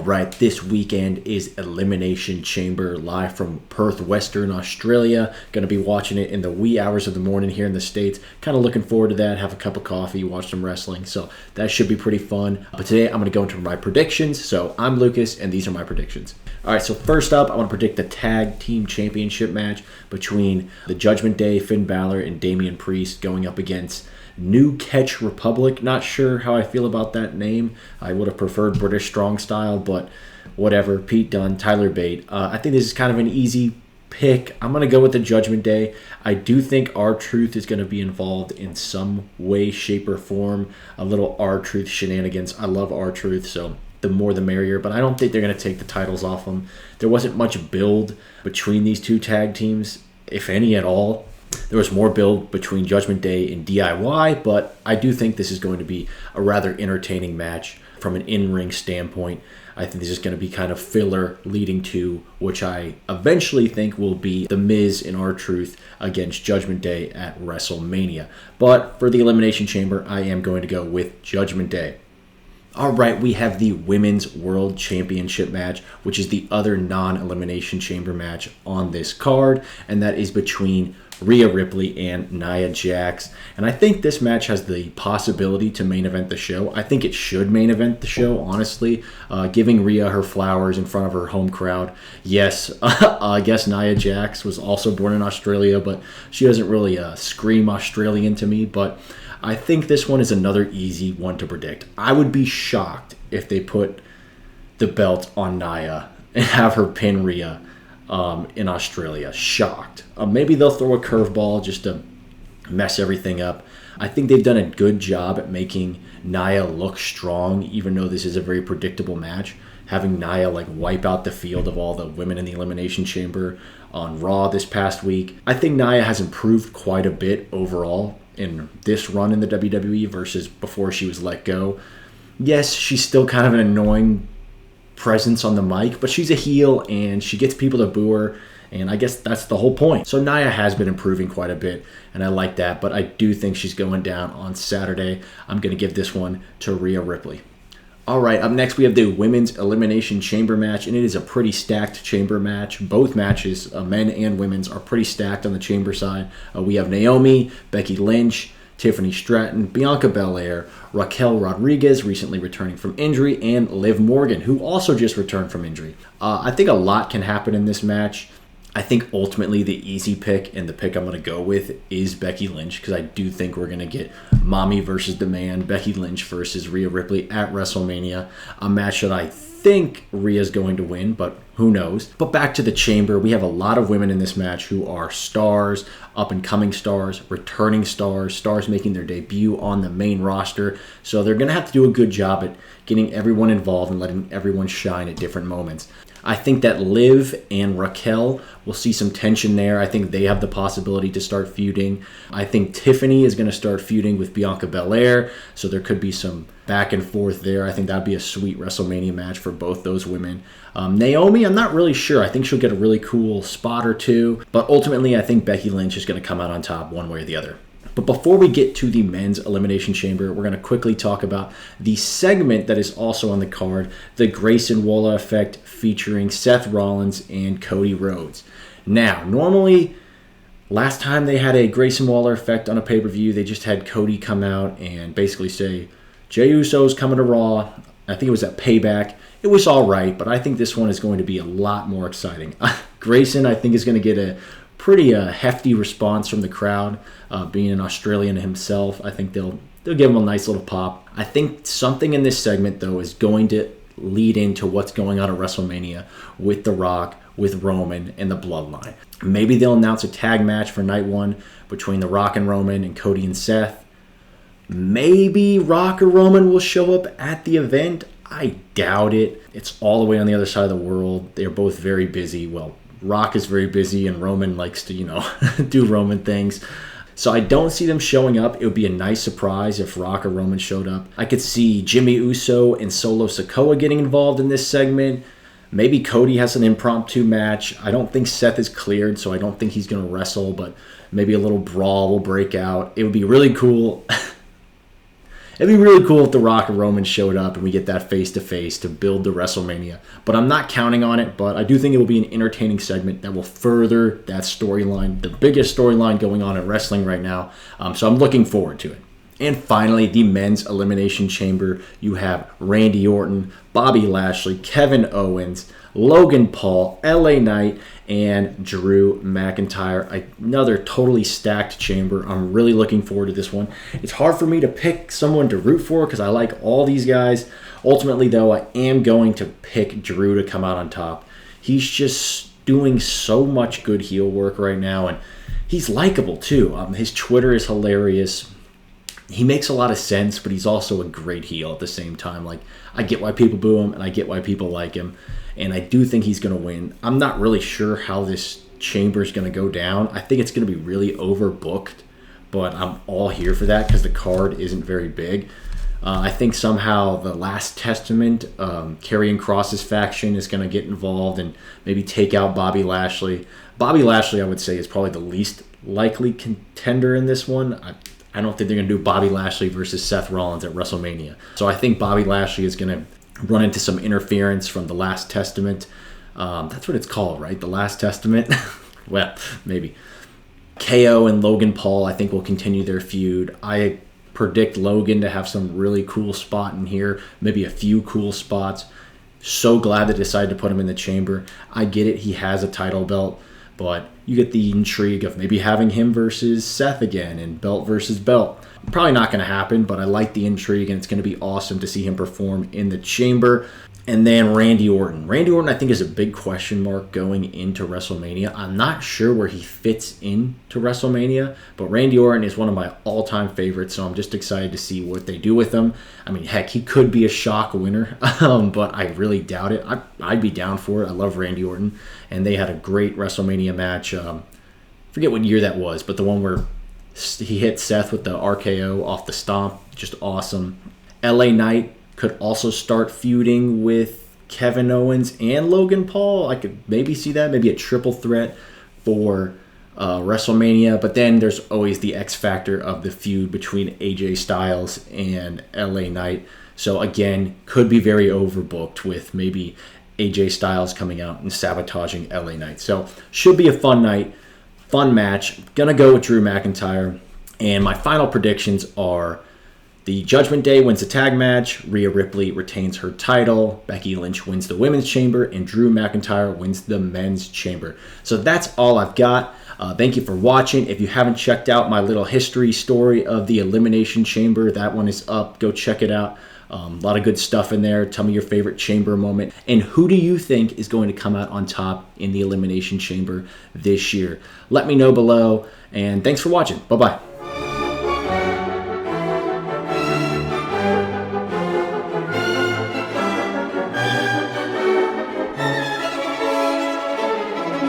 right, this weekend is Elimination Chamber live from Perth, Western Australia. Going to be watching it in the wee hours of the morning here in the States. Kind of looking forward to that. Have a cup of coffee, watch some wrestling. So that should be pretty fun. But today I'm going to go into my predictions. So I'm Lucas, and these are my predictions. All right, so first up, I want to predict the Tag Team Championship match between the Judgment Day, Finn Balor, and Damian Priest going up against New Catch Republic. Not sure how I feel about that name. I would have preferred British Strong Style, but whatever. Pete Dunne, Tyler Bate. I think this is kind of an easy pick. I'm going to go with the Judgment Day. I do think R-Truth is going to be involved in some way, shape, or form. A little R-Truth shenanigans. I love R-Truth, so the more the merrier, but I don't think they're going to take the titles off them. There wasn't much build between these two tag teams, if any at all. There was more build between Judgment Day and DIY, but I do think this is going to be a rather entertaining match from an in-ring standpoint. I think this is going to be kind of filler leading to, which I eventually think will be The Miz and R-Truth against Judgment Day at WrestleMania. But for the Elimination Chamber, I am going to go with Judgment Day. All right, we have the Women's World Championship match, which is the other non-Elimination Chamber match on this card, and that is between Rhea Ripley and Nia Jax. And I think this match has the possibility to main event the show. I think it should main event the show, honestly. Giving Rhea her flowers in front of her home crowd. Yes, I guess Nia Jax was also born in Australia, but she doesn't really scream Australian to me. But I think this one is another easy one to predict. I would be shocked if they put the belt on Nia and have her pin Rhea in Australia. Shocked. Maybe they'll throw a curveball just to mess everything up. I think they've done a good job at making Nia look strong, even though this is a very predictable match. Having Nia wipe out the field of all the women in the Elimination Chamber on Raw this past week. I think Nia has improved quite a bit overall in this run in the WWE versus before she was let go. Yes, she's still kind of an annoying presence on the mic, but she's a heel and she gets people to boo her, and I guess that's the whole point. So Nia has been improving quite a bit, and I like that, but I do think she's going down on Saturday. I'm going to give this one to Rhea Ripley. All right, up next we have the Women's Elimination Chamber match, and it is a pretty stacked chamber match. Both matches, men and women's, are pretty stacked on the chamber side. We have Naomi, Becky Lynch, Tiffany Stratton, Bianca Belair, Raquel Rodriguez, recently returning from injury, and Liv Morgan, who also just returned from injury. I think a lot can happen in this match. I think ultimately the easy pick and the pick I'm going to go with is Becky Lynch, because I do think we're going to get Mommy versus the Man, Becky Lynch versus Rhea Ripley at WrestleMania, a match that I think Rhea's going to win, but who knows. But back to the chamber, we have a lot of women in this match who are stars, up-and-coming stars, returning stars, stars making their debut on the main roster. So they're going to have to do a good job at getting everyone involved and letting everyone shine at different moments. I think that Liv and Raquel will see some tension there. I think they have the possibility to start feuding. I think Tiffany is going to start feuding with Bianca Belair, so there could be some back and forth there. I think that'd be a sweet WrestleMania match for both those women. Naomi, I'm not really sure. I think she'll get a really cool spot or two, but ultimately I think Becky Lynch is going to come out on top one way or the other. But before we get to the Men's Elimination Chamber, we're going to quickly talk about the segment that is also on the card, the Grayson Waller Effect featuring Seth Rollins and Cody Rhodes. Now, normally, last time they had a Grayson Waller Effect on a pay-per-view, they just had Cody come out and basically say, Jey Uso's coming to Raw. I think it was at Payback. It was all right, but I think this one is going to be a lot more exciting. Grayson, I think, is going to get a pretty hefty response from the crowd. Being an Australian himself, I think they'll give him a nice little pop. I think something in this segment, though, is going to lead into what's going on at WrestleMania with The Rock, with Roman, and the Bloodline. Maybe they'll announce a tag match for night one between The Rock and Roman and Cody and Seth. Maybe Rock or Roman will show up at the event. I doubt it. It's all the way on the other side of the world. They're both very busy. Well, Rock is very busy and Roman likes to, do Roman things. So I don't see them showing up. It would be a nice surprise if Rock or Roman showed up. I could see Jimmy Uso and Solo Sikoa getting involved in this segment. Maybe Cody has an impromptu match. I don't think Seth is cleared, so I don't think he's going to wrestle, but maybe a little brawl will break out. It would be really cool. It'd be really cool if The Rock and Roman showed up and we get that face-to-face to build the WrestleMania. But I'm not counting on it, but I do think it will be an entertaining segment that will further that storyline, the biggest storyline going on in wrestling right now. So I'm looking forward to it. And finally, the men's elimination chamber. You have Randy Orton, Bobby Lashley, Kevin Owens, Logan Paul, LA Knight, and Drew McIntyre. Another totally stacked chamber. I'm really looking forward to this one. It's hard for me to pick someone to root for because I like all these guys. Ultimately, though, I am going to pick Drew to come out on top. He's just doing so much good heel work right now, and he's likable, too. His Twitter is hilarious. He makes a lot of sense, but he's also a great heel at the same time. Like, I get why people boo him, and I get why people like him, and I do think he's going to win. I'm not really sure how this chamber is going to go down. I think it's going to be really overbooked, but I'm all here for that because the card isn't very big. I think somehow the Last Testament, Karrion Kross's faction, is going to get involved and maybe take out Bobby Lashley. Bobby Lashley, I would say, is probably the least likely contender in this one. I don't think they're going to do Bobby Lashley versus Seth Rollins at WrestleMania. So I think Bobby Lashley is going to run into some interference from the Last Testament. That's what it's called, right? The Last Testament? Well, maybe. KO and Logan Paul, I think, will continue their feud. I predict Logan to have some really cool spot in here, maybe a few cool spots. So glad they decided to put him in the chamber. I get it, he has a title belt, but you get the intrigue of maybe having him versus Seth again and belt versus belt. Probably not going to happen, but I like the intrigue, and it's going to be awesome to see him perform in the chamber. And then Randy Orton. Randy Orton, I think, is a big question mark going into WrestleMania. I'm not sure where he fits into WrestleMania, but Randy Orton is one of my all-time favorites, so I'm just excited to see what they do with him. I mean, heck, he could be a shock winner, but I really doubt it. I'd be down for it. I love Randy Orton, and they had a great WrestleMania match. Forget what year that was, but the one where he hit Seth with the RKO off the stomp, just awesome. LA Knight could also start feuding with Kevin Owens and Logan Paul. I could maybe see that, maybe a triple threat for WrestleMania. But then there's always the X factor of the feud between AJ Styles and LA Knight. So again, could be very overbooked with maybe AJ Styles coming out and sabotaging LA Knight. So should be a fun night, fun match. Gonna go with Drew McIntyre. And my final predictions are: the Judgment Day wins the tag match, Rhea Ripley retains her title, Becky Lynch wins the women's chamber, and Drew McIntyre wins the men's chamber. So that's all I've got. Thank you for watching. If you haven't checked out my little history story of the Elimination Chamber, that one is up. Go check it out. A lot of good stuff in there. Tell me your favorite chamber moment. And who do you think is going to come out on top in the Elimination Chamber this year? Let me know below. And thanks for watching. Bye-bye.